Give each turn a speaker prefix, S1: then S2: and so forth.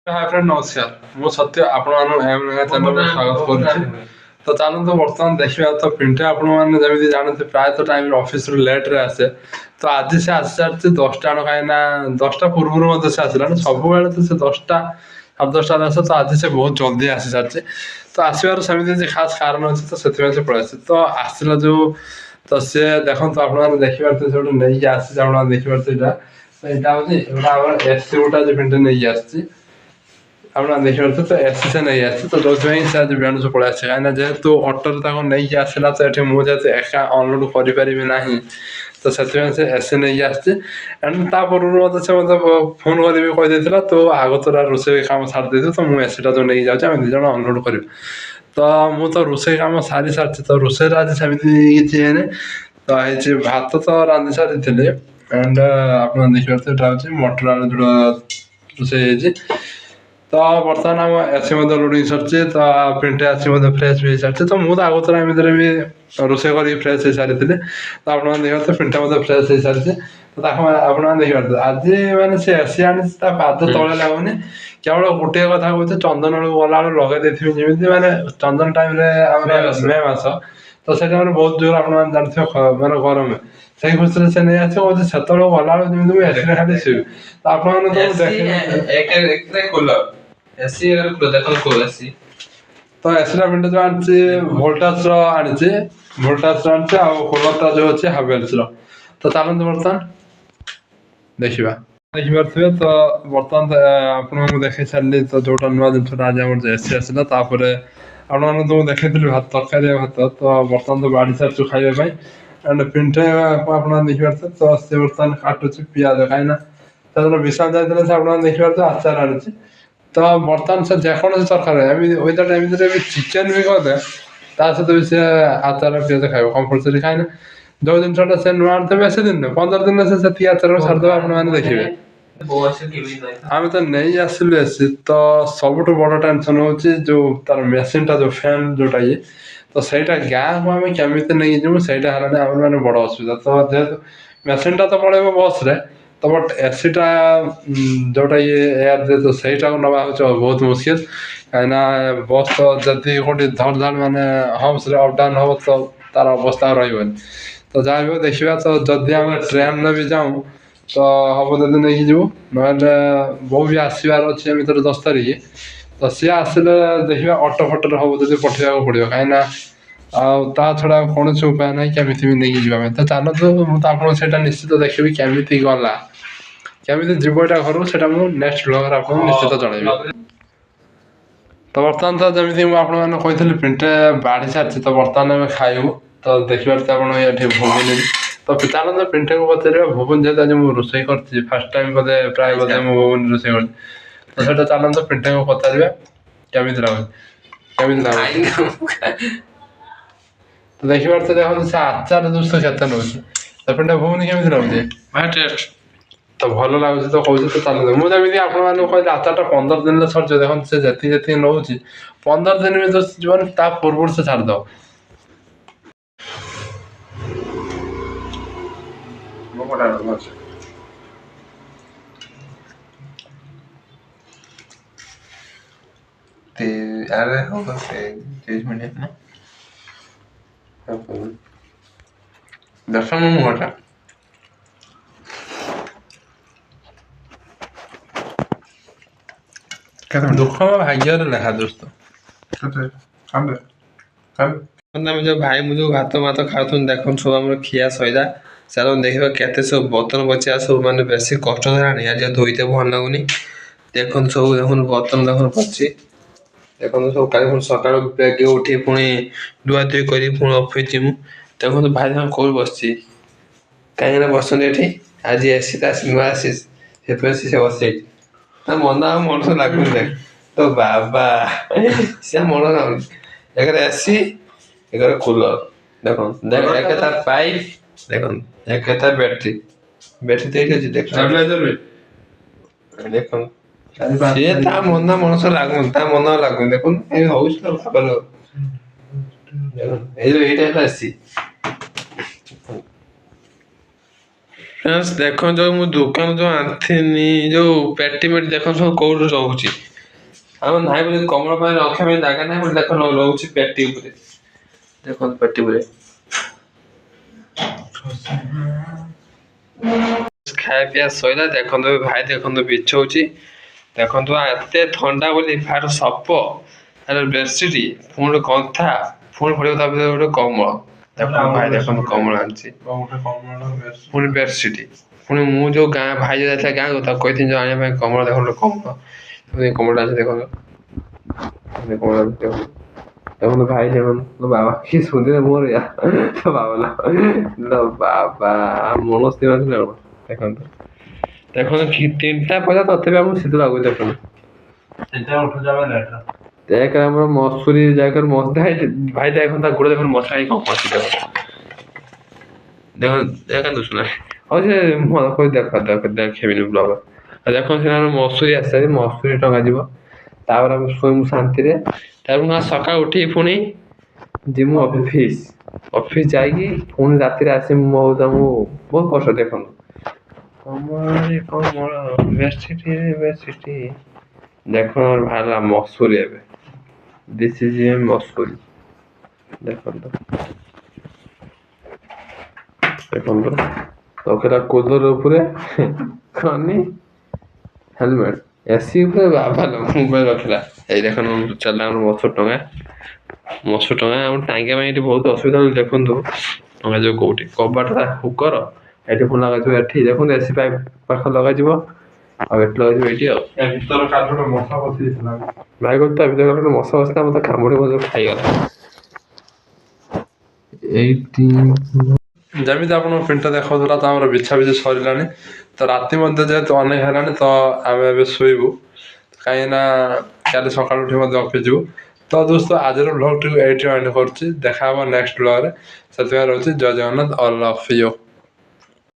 S1: Hi friend नमस्कार मु सत्य आपण चैनल स्वागत करुच्ची। तो चलते बर्तमान देखा तो पिंटे आपण मैंने जमी जानते प्रायत टाइम ऑफिस लेट्रे आसे। तो आज से आसी सारी 10टा कहीं 10टा पूर्व से आसला सब तो से 10टा 10:30 आसे। तो आज से बहुत जल्दी आसी सारी। तो आसबार सेमती खास कारण अच्छे तो से पलि आस तो आसला जो तो सी देखो आप देखिए सब नहीं आसी देखिए यहाँ यहाँ एसी गोटा जो पिंटे नहीं आसी ଆପଣ ଦେଖିପାରୁଥିବେ ତ ଏସି ସେ ନେଇ ଆସିଛି ତ ଯୋଉଥିପାଇଁ ସେ ଆଜି ବେଣୁସୁ ପଳେଇ ଆସିଛି କାହିଁକିନା ଯେହେତୁ ଅଟୋରେ ତାକୁ ନେଇକି ଆସିଲା ତ ଏଠି ମୁଁ ଯେହେତୁ ଏକା ଅନଲୋଡ଼ କରିପାରିବି ନାହିଁ ତ ସେଥିପାଇଁ ସେ ଏସି ନେଇକି ଆସିଛି। ଏଣ୍ଡ ତା ପୂର୍ବରୁ ମୋତେ ସେ ମୋତେ ଫୋନ୍ କରିବି କହିଦେଇଥିଲା ତ ଆଗ ତୋରା ରୋଷେଇ କାମ ସାରି ଦେଇଥିବୁ ତ ମୁଁ ଏସିଟା ଯୋଉ ନେଇକି ଯାଉଛି ଆମେ ଦୁଇ ଜଣ ଅନଲୋଡ଼ କରିବୁ। ତ ମୁଁ ତ ରୋଷେଇ କାମ ସାରି ସାରିଛି ତ ରୋଷେଇରେ ଆଜି ସେମିତି କିଛି ହେଇନି ତ ହେଇଛି ଭାତ ତ ରାନ୍ଧି ସାରିଥିଲି ଏଣ୍ଡ ଆପଣ ଦେଖିପାରୁଥିବେ ଏଇଟା ହେଉଛି ମଟର ଆଳୁ ଝୋଳ ରୋଷେଇ ହେଇଛି। ତ ବର୍ତ୍ତମାନ ଆମ ଏସି ମଧ୍ୟ ଲୋଡ଼ିଂ ସରିଛି ତ ପ୍ରିଣ୍ଟ ଆସି ମଧ୍ୟ ଫ୍ରେଶ୍ ବି ହେଇସାରିଛି ତ ମୁଁ ତ ଆଗଥର ଏମିତିରେ ବି ରୋଷେଇ କରିକି ଫ୍ରେଶ୍ ହେଇସାରିଥିଲି ତ ଆପଣମାନେ ଦେଖିପାରୁଥିବେ ପ୍ରିଣ୍ଟଟା ମଧ୍ୟ ଫ୍ରେଶ୍ ହେଇସାରିଛି ତ ତାକୁ ଆପଣମାନେ ଦେଖିପାରୁଥିବେ ଆଜି ମାନେ ସେ ଏସି ଆଣିଛି ତା ପାଦ ତଳେ ଲାଗୁନି କେବଳ ଗୋଟିଏ କଥା କହୁଛି ଚନ୍ଦନ ବେଳକୁ ଗଲାବେଳକୁ ଲଗେଇ ଦେଇଥିବି ଯେମିତି ମାନେ ଚନ୍ଦନ ଟାଇମ୍ରେ ଆମର ମେ ମାସ ତ ସେ ଟାଇମ୍ରେ ବହୁତ ଜୋର ଆପଣମାନେ ଜାଣିଥିବେ ମାନେ ଗରମ ସେଇ ଖୁସିରେ ସେ ନେଇ ଆସିବ କହୁଛି ସେତେବେଳକୁ ଗଲାବେଳକୁ ଯେମିତି ମୁଁ ଏସିରେ ଖାଲି ଶୋଇବି ତ ଆପଣମାନେ ତ
S2: एसी अगर खुद देखो खुद एसी
S1: तो एसरा विंडो जो आनी भोल्टास आनी भोल्टास आनी कूलरटा जो अच्छे हावेल्स तो चलते बर्तमान देखा देखिपे तो बर्तमान आपको देखे सारे तो जोटा नुआ जिनसा आज आम एसी आसला आपने तो देखी भात तरकारी भात तो बर्तमान तो बाढ़ी सारी खावाई एंड पिंटे को आप देखिपे तो सी बर्तमान काटुची पिज कहीं विशाल जाते आप देखिपे आचार आनी तो बर्तमान से जेकोसी तरकारी विदाउट एमती भी चिकेन भी करदे सहित भी सी आचार पिज खाइब कंपलसरी कहीं जो जिनसा से नुआ आनी बेस दिन 15 दिन से आचार सारिदे आपने देखिए आम तो नहीं आसलु एसी तो सब बड़ टेंशन हूँ जो तार मेसीनटा जो फैन जोटा ये तो सहीटा गाँ को आम केमी नहीं जीव से आम मैंने बड़ असुविधा तो जेहतु मेसीनटा तो पड़े बस रे तो बट एसीटा जोटा ये एयर दे तो सहीटा नवा बहुत मुस्किल कहीं बस तो जदि गोटे धड़ धाड़ माने हम्स अप डाउन हम तो तार अवस्था रही तो जहाँ भी देखा तो जदि आम ट्रेन में भी जाऊँ तो हम जब नहीं जीव ना बो भी आसबार अच्छे भितर 10 तारिख तो सी आसले देखा अटो फटो हम जब पठेगा पड़ो कहीं छड़ा कौन उपाय ना केमी भी नहीं जावा तो चलते मुझे आपको निश्चित देखी केमी गला केमी जीव यहाँ घर से नेक्स्ट ब्लॉग आप निश्चित जनइबी। तो बर्तमान तो जमी मुझे कही पिंटे बाढ़ी सारी तो बर्तमान आम खाइबू तो देखिए आप भूमिनी तो चलते पिंटे को पचार भुवन जेहतु आज मुझे रोषे कर फास्ट टाइम बोधे प्राय बोधे मुझे भुवन रोषे कर तो सीटा चलते पिंटे को पचार केमी लगे तो देखिए देखो से आचार दोस्त केते नौ तो पिंटे भुवन केमी लगे तो भल लगुच तो कौन तो चलते मुझे आपको कहली आचारटा 15 दिन सर देखो से जी नौ 15 दिन में जो पूर्व से छाड़द
S2: अरे हो 30 मिनट ना 10 मिनट
S1: दुख में भाग्य लिखा दोस्त
S2: जो भाई मुझे भात भात खाऊ देख सब आम खिया सईदा चलो देखा केते सब बर्तन बचा सब माने बेसी कष्ट देलानी आज धोईते भल लगुनि देख सब देख बर्तन देख पची देख सब कल सका बेगे उठी पुणी धुआ धुई कर पुणी ऑफिस जीमु देख भाई देख कौ बस कहीं बस आज एसी नुआ आसी से बस मन मन लगुनि देख तो बाबा सी मन लगुनि एक एसी एक कूलर देख देख एक पाइप देख एक बैटरी बैटरी देख देख सी मन मनस लगुन मन लगुन देख एसी फ्रेंड्स देख जो मु दुकान जो आनी जो पेटी मेटी देख सब कौट रोचे ଆମ ନାହିଁ ବୋଲି କମଳ ପାଇଁ ରଖିବା ପାଇଁ ଜାଗା ନାହିଁ ବୋଲି ଦେଖ ରହୁଛି ପେଟି ଉପରେ। ଦେଖନ୍ତୁ ପେଟି ଉପରେ ଖାଇବା ପିଇବା ସଇଲା। ଦେଖନ୍ତୁ ଭାଇ ଦେଖନ୍ତୁ ବିଛଉଛି। ଦେଖନ୍ତୁ ଏତେ ଥଣ୍ଡା ବୋଲି ଭାଇର ସପ ତାର ବେଡସିଟ୍ ପୁଣି କନ୍ଥା ପୁଣି ପଡ଼ିବ ତା ଭିତରେ ଗୋଟେ କମଳ। ଦେଖନ୍ତୁ ଭାଇ ଦେଖନ୍ତୁ କମଳ ଆଣିଛି ପୁଣି ବେଡସିଟ୍ ପୁଣି ମୁଁ ଯୋଉ ଗାଁ ଭାଇ ଯୋଉ ଯାଇଥିଲା ଗାଁକୁ ତାକୁ କହିଥିଲି ଯୋଉ ଆଣିବା ପାଇଁ କମଳ ଦେଖନ୍ତୁ କମଳ କମଳଟା ଅଛି ଦେଖନ୍ତୁ କମଳ ଦେଖନ୍ତୁ ଭାଇ ଦେଖନ୍ତୁ ବାବା କି ସୁନ୍ଦର ମୋର ବାବା ମନସ୍ତି ମାରିଲା ଦେଖନ୍ତୁ ଦେଖନ୍ତୁ 3ଟା ପଇସା ତଥାପି ଆମକୁ ଶୀତ ଲାଗୁଛି। ଦେଖନ୍ତୁ ଦେଖ ଆମର ମସୁରୀ ଜାଗାରେ ଭାଇ ଦେଖନ୍ତୁ ତା ଗୋଡ ଦେଖନ୍ତୁ ମଶା ହେଇ କଣ ପଶି ଦେଖନ୍ତୁ ଶୁଣା ହଉ ସେ ଦେଖେବିନି ବ୍ଲଗ ଦେଖନ୍ତୁ ସେ ମସୁରୀ ଆସିଛି ମସୁରୀ ଟଙ୍ଗା ଯିବ ତାପରେ ଆମେ ଶୋଇମୁ ଶାନ୍ତିରେ। ତାପରେ ସକାଳୁ ଉଠିକି ପୁଣି ଯିମୁ ଅଫିସ ଯାଇକି ପୁଣି ରାତିରେ ଆସିମୁ ତାଙ୍କୁ ବହୁତ କଷ୍ଟ। ଦେଖନ୍ତୁ କମଳ ବେଡସିଟ୍ ଦେଖନ୍ତୁ ଆମର ବାହାରିଲା ମସୁରୀ ଏବେ ଦିସ୍ ଇଜ୍ ମସୁରୀ ଦେଖନ୍ତୁ ରଖିଲା କୁଲର ଉପରେ କନି ହେଲମେଟ ଏସି ଉପରେ ବାବା ମୋବାଇଲ ରଖିଲା। ଏଇ ଦେଖନ୍ତୁ ଚାଲିଲା ଆମର ମଶୁ ଟଙ୍କା ଆମର ଟାଙ୍ଗିବା ପାଇଁ ଏଠି ବହୁତ ଅସୁବିଧା ହଉଛି। ଦେଖନ୍ତୁ ଲଗାଯିବ କୋଉଠି କବାଟଟା ହୁକର ଏଠି ପୁଣି ଲଗାଯିବ ଏଠି ଦେଖନ୍ତୁ ଏସି ପାଇପ୍ ପାଖରେ ଲଗାଯିବ ଆଉ ଏଠି ଲଗାଯିବ ଏଇଠି ଆଉ ଭିତର କାଠ ମଶା ବସିଯାଇଥିଲା ଭାଇ କହୁଛି ତା ଭିତରେ ଗୋଟେ ମଶା ବସିଥିଲା ମତେ କାମୁଡି ଖାଇଗଲା। ଏଇଠି
S1: ଯେମିତି ଆପଣଙ୍କ ପ୍ରିଣ୍ଟଟା ଦେଖାଉଥିଲା ତ ଆମର ବିଛା ସରିଲାଣି ତ ରାତି ମଧ୍ୟ ଯେହେତୁ ଅନେକ ହେଲାଣି ତ ଆମେ ଏବେ ଶୋଇବୁ କାହିଁକିନା କାଲି ସକାଳୁ ଉଠି ମଧ୍ୟ ଅଫିସ୍ ଯିବୁ। ତ ଦୋସ୍ତ ଆଜିର ବ୍ଲଗ୍ଟିକୁ ଏଇଠି ଏଣ୍ଡ କରୁଛି। ଦେଖା ହବ ନେକ୍ସଟ ବ୍ଲଗ୍ରେ। ସେଥିପାଇଁ ରହୁଛି ଜୟ ଜଗନ୍ନାଥ ଅଲ୍ ଲଭ୍ ୟୁ।